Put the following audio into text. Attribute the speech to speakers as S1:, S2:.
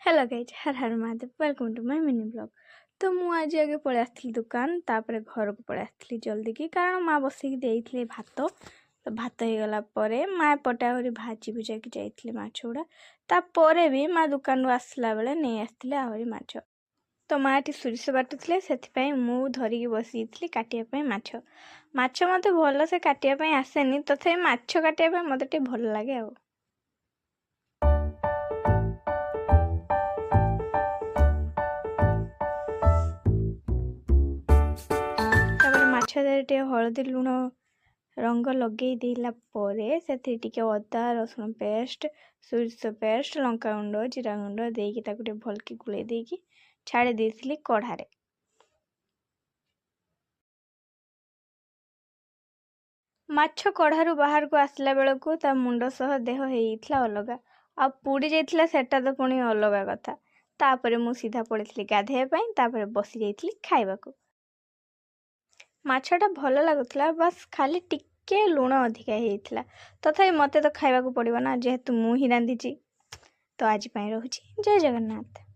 S1: Hello guys Har Har Mahadev welcome to my mini blog. तो मु आज आगे पळै आसली दुकान तापर घर को पळै आसली जल्दी की कारण माँ बसिक देइथले भात तो भात हो गला परे माँ पटा हरी भाजी भुजा की जाइथले माछ गुडा तापरे भी माँ दुकान रो आसला बेले नै आसथिले आहरी माछ। तो माँ एटी सोरिष बाटुଥିଲେ ସେଥିପାଇଁ ମୁଁ ଧରିକି ବସିଥିଲି କାଟିବା ପାଇଁ ମାଛ। ମାଛ ମୋତେ ଭଲ ସେ କାଟିବା ପାଇଁ ଆସେନି ତଥାପି ମାଛ କାଟିବା ପାଇଁ ମୋତେ ଟିକେ ଭଲ ଲାଗେ ଆଉ। माछ टे हलदी लुण रंग लगे देला परे से अदा रसुण पेस्ट सोरिष पेस्ट लंका गुंड जीरा गुंड देकी ताको टे भलकी गुले देकी छाड़ी देइथिली कढ़ारे। माछ कढ़ारू बाहर को आसला बेलू ता मुंड सह देह होइथिला अलगा आ पुड़ी जाइथिला सेटा तो पुणी अलगा कथा। तापरे मु सीधा पड़ीथली गाधेया पई तापरे बसी जाइथिली खाइबाकू। माछटा भल लगुला बस खाली टिके लुण अधिका होइथिला तथापि मते तो खाइबाकू पड़िबो ना जेहेतु मु ही रांधिची। तो आज पई रहूची जय जगन्नाथ।